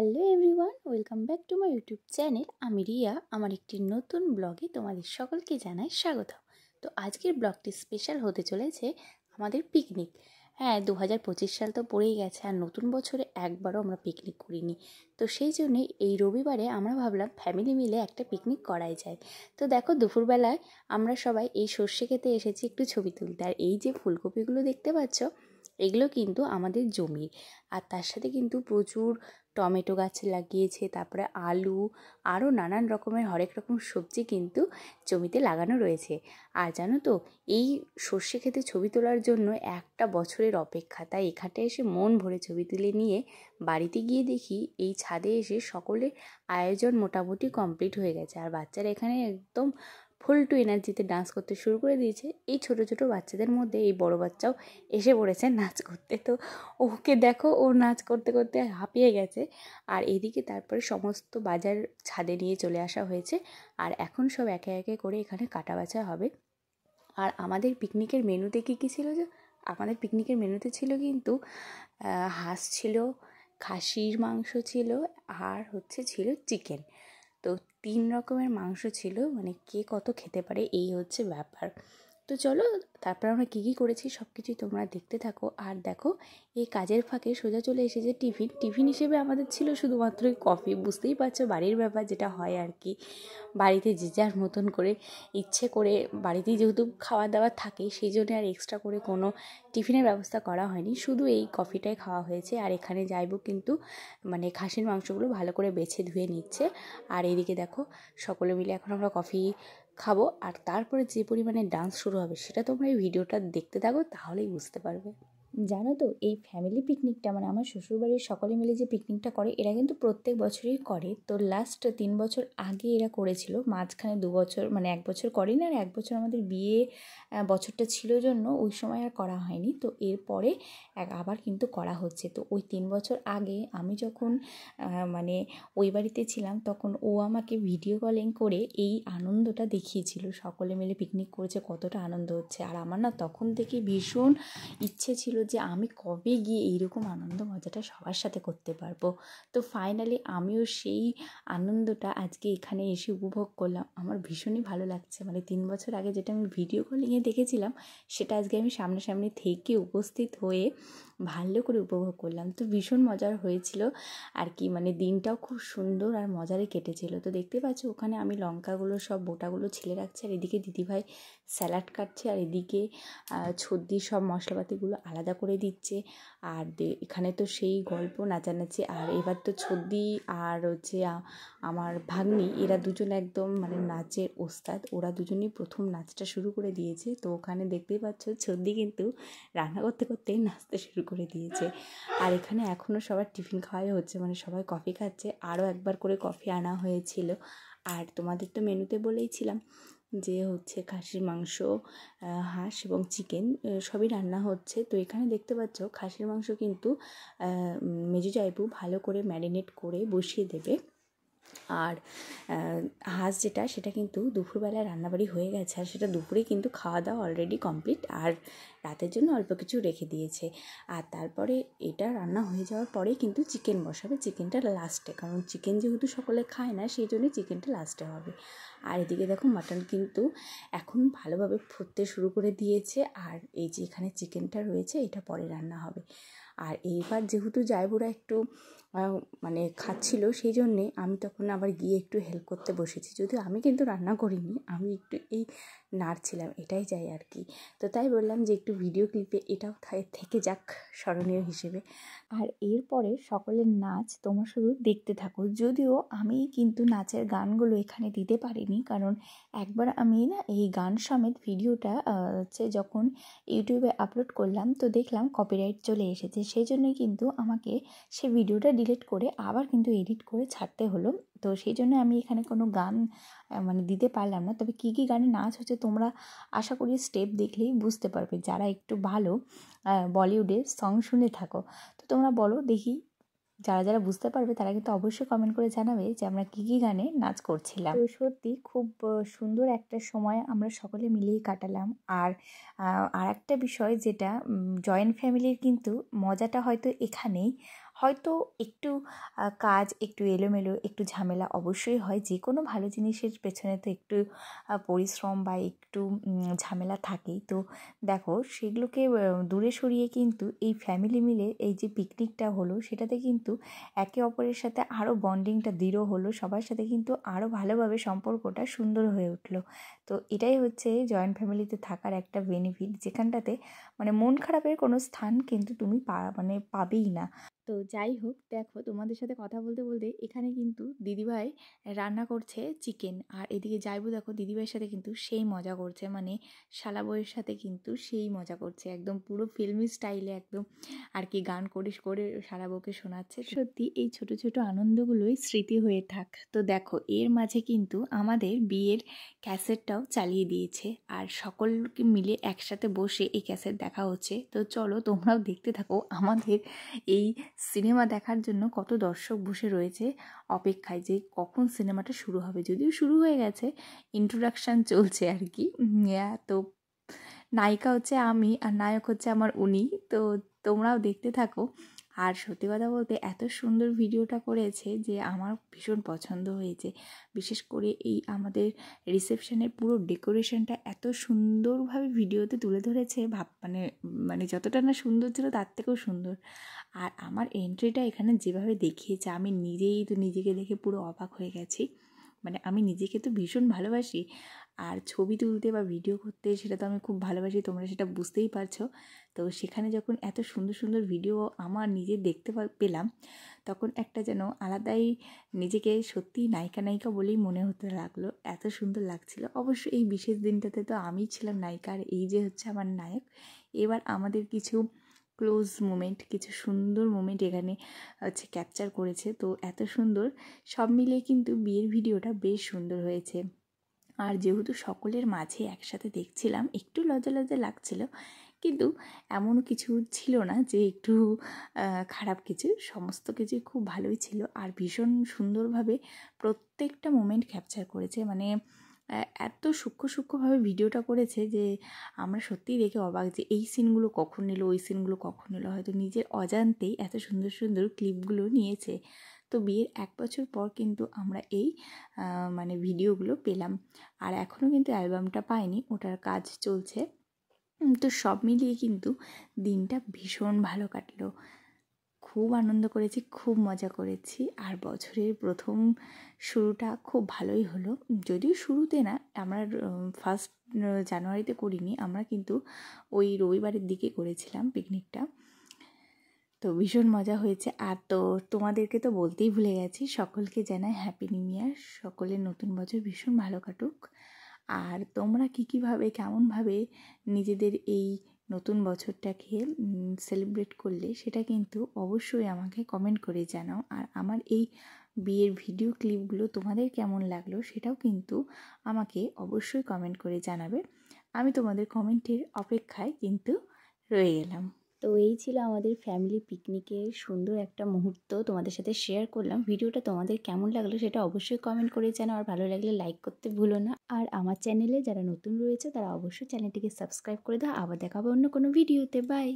Hello everyone, welcome back to my YouTube channel. আমি রিয়া। আমার একটি নতুন ব্লগে তোমাদের সকলকে জানাই স্বাগত। তো আজকের ব্লগটি স্পেশাল হতে চলেছে আমাদের পিকনিক। হ্যাঁ, 2025 সাল তো পড়েই গেছে, আর নতুন বছরে একবারও আমরা পিকনিক করিনি। তো সেই জন্যে এই রবিবারে আমরা ভাবলাম ফ্যামিলি মিলে একটা পিকনিক করাই যায়। তো দেখো, দুপুরবেলায় আমরা সবাই এই সর্ষে খেতে এসেছি একটু ছবি তুলতে। আর এই যে ফুলকপিগুলো দেখতে পাচ্ছ, এগুলো কিন্তু আমাদের জমির। আর তার সাথে কিন্তু প্রচুর টমেটো গাছ লাগিয়েছে, তারপরে আলু, আরও নানান রকমের হরেক রকম সবজি কিন্তু জমিতে লাগানো রয়েছে। আর জানো তো, এই সর্ষে খেতে ছবি তোলার জন্য একটা বছরের অপেক্ষা। তাই এখানে এসে মন ভরে ছবি তুলে নিয়ে বাড়িতে গিয়ে দেখি এই ছাদে এসে সকলের আয়োজন মোটামুটি কমপ্লিট হয়ে গেছে। আর বাচ্চারা এখানে একদম ফুল টু এনার্জিতে ডান্স করতে শুরু করে দিয়েছে। এই ছোট ছোট বাচ্চাদের মধ্যে এই বড় বাচ্চাও এসে পড়েছে নাচ করতে। তো ওকে দেখো, ও নাচ করতে করতে হাঁপিয়ে গেছে। আর এদিকে তারপরে সমস্ত বাজার ছাদে নিয়ে চলে আসা হয়েছে। আর এখন সব একে একে করে এখানে কাটা বাছা হবে। আর আমাদের পিকনিকের মেনুতে কী কী ছিল? যে আমাদের পিকনিকের মেনুতে ছিল কিন্তু হাঁস ছিল, খাসির মাংস ছিল, আর ছিল চিকেন। তো 3 রকমের মাংস ছিল, মানে কে কত খেতে পারে এই হচ্ছে ব্যাপার। তো চলো, তারপর আমরা কী কী করেছি সব কিছুই তোমরা দেখতে থাকো। আর দেখো, এই কাজের ফাঁকে সোজা চলে এসেছে টিফিন হিসেবে আমাদের ছিল শুধুমাত্রই কফি। বুঝতেই পারছো বাড়ির ব্যাপার যেটা হয় আর কি, বাড়িতে যে যার মতন করে ইচ্ছে করে, বাড়িতেই যেহেতু খাওয়া দাওয়া থাকে সেই জন্য আর এক্সট্রা করে কোনো টিফিনের ব্যবস্থা করা হয়নি, শুধু এই কফিটাই খাওয়া হয়েছে। আর এখানে যাইবো কিন্তু মানে খাসির মাংসগুলো ভালো করে বেছে ধুয়ে নিচ্ছে। আর এইদিকে দেখো, সকলে মিলে এখন আমরা কফি খাবো। আর তারপরে যে পরিমাণে ডান্স শুরু হবে সেটা তোমরা এই ভিডিওটা দেখতে থাকো, তাহলেই বুঝতে পারবে। জানো তো, এই ফ্যামিলি পিকনিকটা মানে আমার শ্বশুরবাড়ির সকলে মিলে যে পিকনিকটা করে, এরা কিন্তু প্রত্যেক বছরই করে। তো লাস্ট 3 বছর আগে এরা করেছিল, মাঝখানে 2 বছর মানে 1 বছর করেনি, আর 1 বছর আমাদের বিয়ে বছরটা ছিল জন্য ওই সময় আর করা হয়নি। তো এরপরে আবার কিন্তু করা হচ্ছে। তো ওই 3 বছর আগে আমি যখন মানে ওই বাড়িতে ছিলাম, তখন ও আমাকে ভিডিও কলিং করে এই আনন্দটা দেখিয়েছিল, সকলে মিলে পিকনিক করেছে, কতটা আনন্দ হচ্ছে। আর আমার না তখন থেকে ভীষণ ইচ্ছে ছিল যে আমি কবে গিয়ে এইরকম আনন্দ মজাটা সবার সাথে করতে পারবো। তো ফাইনালি আমিও সেই আনন্দটা আজকে এখানে এসে উপভোগ করলাম। আমার ভীষণই ভালো লাগছে। মানে 3 বছর আগে যেটা আমি ভিডিও কলিংয়ে দেখেছিলাম, সেটা আজকে আমি সামনাসামনি থেকে উপস্থিত হয়ে ভালো করে উপভোগ করলাম। তো ভীষণ মজার হয়েছিল আর কি, মানে দিনটাও খুব সুন্দর আর মজারে কেটেছিল। তো দেখতে পাচ্ছ ওখানে আমি লঙ্কাগুলো সব বোটাগুলো ছিলে রাখছি, আর এদিকে দিদিভাই স্যালাড কাটছে, আর এদিকে ছদ্দি সব মশলাপাতিগুলো আলাদা করে দিচ্ছে। আর এখানে তো সেই গল্প নাচানাচি। আর এবার তো ছদ্দি আর আমার ভাগ্নি, এরা দুজন একদম মানে নাচের ওস্তাদ। ওরা দুজনেই প্রথম নাচটা শুরু করে দিয়েছে। তো ওখানে দেখতেই পাচ্ছ ছদ্দি কিন্তু রান্না করতে করতেই নাচতে শুরু করে দিয়েছে। আর এখানে এখনও সবার টিফিন খাওয়াই হচ্ছে, মানে সবাই কফি খাচ্ছে। আরও একবার করে কফি আনা হয়েছিল। আর তোমাদের তো মেনুতে বলেইছিলাম যে খাসির মাংস, হাঁস এবং চিকেন সবই রান্না হচ্ছে। তো এখানে দেখতে পাচ্ছ খাসির মাংস কিন্তু মেজো জাইবু ভালো করে ম্যারিনেট করে বসিয়ে দেবে। আর হাঁস সেটা কিন্তু দুপুরবেলায় রান্নাবাড়ি হয়ে গেছে, আর সেটা দুপুরে কিন্তু খাওয়া দাওয়া অলরেডি কমপ্লিট। আর রাতের জন্য অল্প কিছু রেখে দিয়েছে। আর তারপরে এটা রান্না হয়ে যাওয়ার পরে কিন্তু চিকেন বসাবে, চিকেনটা লাস্টে, কারণ চিকেন যেহেতু সকলে খায় না সেই জন্যই চিকেনটা লাস্টে হবে। আর এদিকে দেখো মাটন কিন্তু এখন ভালোভাবে ফুটতে শুরু করে দিয়েছে। আর এই যে এখানে চিকেনটা রয়েছে, এটা পরে রান্না হবে। আর এইবার যেহেতু জায়বুরা একটু মানে খাচ্ছিল, সেই জন্যে আমি তখন আবার গিয়ে একটু হেল্প করতে বসেছি। যদিও আমি কিন্তু রান্না করিনি, আমি একটু এই নাড়ছিলাম, এটাই যাই আর কি। তো তাই বললাম যে একটু ভিডিও ক্লিপে এটাও থেকে যাক স্মরণীয় হিসেবে। আর এরপরে সকলের নাচ তোমরা শুধু দেখতে থাকো। যদিও আমি কিন্তু নাচের গানগুলো এখানে দিতে পারিনি, কারণ একবার আমি না এই গান সমেত ভিডিওটা যখন ইউটিউবে আপলোড করলাম, তো দেখলাম কপিরাইট চলে এসেছে। সেই জন্যই কিন্তু আমাকে সেই ভিডিওটা ডিলিট করে আবার কিন্তু এডিট করে ছাড়তে হলো। তো সেই জন্য আমি এখানে কোনো গান মানে দিতে পারলাম না। তবে কী কী গানে নাচ হচ্ছে তোমরা আশা করি স্টেপ দেখলেই বুঝতে পারবে, যারা একটু ভালো বলিউডের সং শুনে থাকো। তো তোমরা বলো দেখি, যারা যারা বুঝতে পারবে তারা কিন্তু অবশ্যই কমেন্ট করে জানাবে যে আমরা কী কী গানে নাচ করছিলাম। তো সত্যি খুব সুন্দর একটা সময় আমরা সকলে মিলেই কাটালাম। আর একটা বিষয় যেটা জয়েন্ট ফ্যামিলির কিন্তু মজাটা হয়তো এখানেই, হয়তো একটু কাজ একটু এলোমেলো একটু ঝামেলা অবশ্যই হয়, যে কোনো ভালো জিনিসের পেছনে তো একটু পরিশ্রম বা একটু ঝামেলা থাকেই। তো দেখো সেগুলোকে দূরে সরিয়ে কিন্তু এই ফ্যামিলি মিলে এই যে পিকনিকটা হলো, সেটাতে কিন্তু একে অপরের সাথে আরও বন্ডিংটা দৃঢ় হলো, সবার সাথে কিন্তু আরও ভালোভাবে সম্পর্কটা সুন্দর হয়ে উঠলো। তো এটাই হচ্ছে জয়েন্ট ফ্যামিলিতে থাকার একটা বেনিফিট, যেখানটাতে মানে মন খারাপের কোনো স্থান কিন্তু তুমি পাবেই না। তো যাই হোক, দেখো তোমাদের সাথে কথা বলতে বলতে এখানে কিন্তু দিদিভাই রান্না করছে চিকেন, আর এদিকে যাইবো দেখো দিদিভাইয়ের সাথে কিন্তু সেই মজা করছে, মানে শালা বউয়ের সাথে কিন্তু সেই মজা করছে, একদম পুরো ফিল্মি স্টাইলে একদম আর কি গান করে করে শালা বউকে শোনাচ্ছে। সত্যি এই ছোট ছোট আনন্দগুলোই স্মৃতি হয়ে থাক। তো দেখো এর মাঝে কিন্তু আমাদের বিয়ের ক্যাসেটটাও চালিয়ে দিয়েছে, আর সকলকে মিলে একসাথে বসে এই ক্যাসেট দেখা হচ্ছে। তো চলো তোমরাও দেখতে থাকো আমাদের এই সিনেমা দেখার জন্য কত দর্শক বসে রয়েছে অপেক্ষায় যে কখন সিনেমাটা শুরু হবে। যদিও শুরু হয়ে গেছে, ইন্ট্রোডাকশান চলছে আর কি। তো নায়িকা হচ্ছে আমি আর নায়ক হচ্ছে আমার উনি। তো তোমরাও দেখতে থাকো। আর সত্যি কথা বলতে এত সুন্দর ভিডিওটা করেছে যে আমার ভীষণ পছন্দ হয়েছে। বিশেষ করে এই আমাদের রিসেপশনের পুরো ডেকোরেশনটা এত সুন্দরভাবে ভিডিওতে তুলে ধরেছে, মানে যতটা না সুন্দর ছিল তার থেকেও সুন্দর। আর আমার এন্ট্রিটা এখানে যেভাবে দেখিয়েছে, আমি নিজেই তো নিজেকে দেখে পুরো অবাক হয়ে গেছি। মানে আমি নিজেকে তো ভীষণ ভালোবাসি, আর ছবি তুলতে বা ভিডিও করতে সেটা তো আমি খুব ভালোবাসি, তোমরা সেটা বুঝতেই পারছো। তো সেখানে যখন এত সুন্দর সুন্দর ভিডিও আমার নিজে দেখতে পেলাম, তখন একটা যেন আলাদাই নিজেকে সত্যিই নায়িকা নায়িকা বলেই মনে হতে লাগলো, এত সুন্দর লাগছিল। অবশ্য এই বিশেষ দিনটাতে তো আমিই ছিলাম নায়িকা, আর এই যে হচ্ছে আমার নায়ক। এবার আমাদের কিছু ক্লোজ মোমেন্ট, কিছু সুন্দর মোমেন্ট এখানে হচ্ছে ক্যাপচার করেছে। তো এত সুন্দর সব মিলিয়ে কিন্তু বিয়ের ভিডিওটা বেশ সুন্দর হয়েছে। আর যেহেতু সকলের মাঝে একসাথে দেখছিলাম, একটু লজ্জা লজ্জা লাগছিল, কিন্তু এমন কিছু ছিল না যে একটু খারাপ কিছু, সমস্ত কিছুই খুব ভালোই ছিল। আর ভীষণ সুন্দরভাবে প্রত্যেকটা মোমেন্ট ক্যাপচার করেছে, মানে এত সূক্ষ্ম সূক্ষ্মভাবে ভিডিওটা করেছে যে আমরা সত্যিই দেখে অবাক যে এই সিনগুলো কখন নিল, ওই সিনগুলো কখন নিল, হয়তো নিজের অজান্তেই এত সুন্দর সুন্দর ক্লিপগুলো নিয়েছে। তো বিয়ের 1 বছর পর কিন্তু আমরা এই মানে ভিডিওগুলো পেলাম। আর এখনও কিন্তু অ্যালবামটা পাইনি, ওটার কাজ চলছে। তো সব মিলিয়ে কিন্তু দিনটা ভীষণ ভালো কাটলো, খুব আনন্দ করেছি, খুব মজা করেছি। আর বছরের প্রথম শুরুটা খুব ভালোই হলো। যদিও শুরুতে না, আমরা ফার্স্ট জানুয়ারিতে করিনি, আমরা কিন্তু ওই রবিবারের দিকে করেছিলাম পিকনিকটা। তো ভীষণ মজা হয়েছে। আর তো তোমাদেরকে তো বলতেই ভুলে গেছি, সকলকে জানাই হ্যাপি নিউ ইয়ার, সকলের নতুন বছর ভীষণ ভালো কাটুক। আর তোমরা কীভাবে কেমনভাবে নিজেদের এই নতুন বছরটাকে সেলিব্রেট করলে সেটা কিন্তু অবশ্যই আমাকে কমেন্ট করে জানাও। আর আমার এই বিয়ের ভিডিও ক্লিপগুলো তোমাদের কেমন লাগলো সেটাও কিন্তু আমাকে অবশ্যই কমেন্ট করে জানাবে। আমি তোমাদের কমেন্টের অপেক্ষায় কিন্তু রয়ে গেলাম। তো এই ছিল আমাদের ফ্যামিলি পিকনিকের সুন্দর একটা মুহূর্ত, তোমাদের সাথে শেয়ার করলাম। ভিডিওটা তোমাদের কেমন লাগলো সেটা অবশ্যই কমেন্ট করে জানাও, আর ভালো লাগলে লাইক করতে ভুলো না। আর আমার চ্যানেলে যারা নতুন রয়েছে তারা অবশ্যই চ্যানেলটিকে সাবস্ক্রাইব করে দাও। আবার দেখা হবে অন্য কোনো ভিডিওতে। বাই।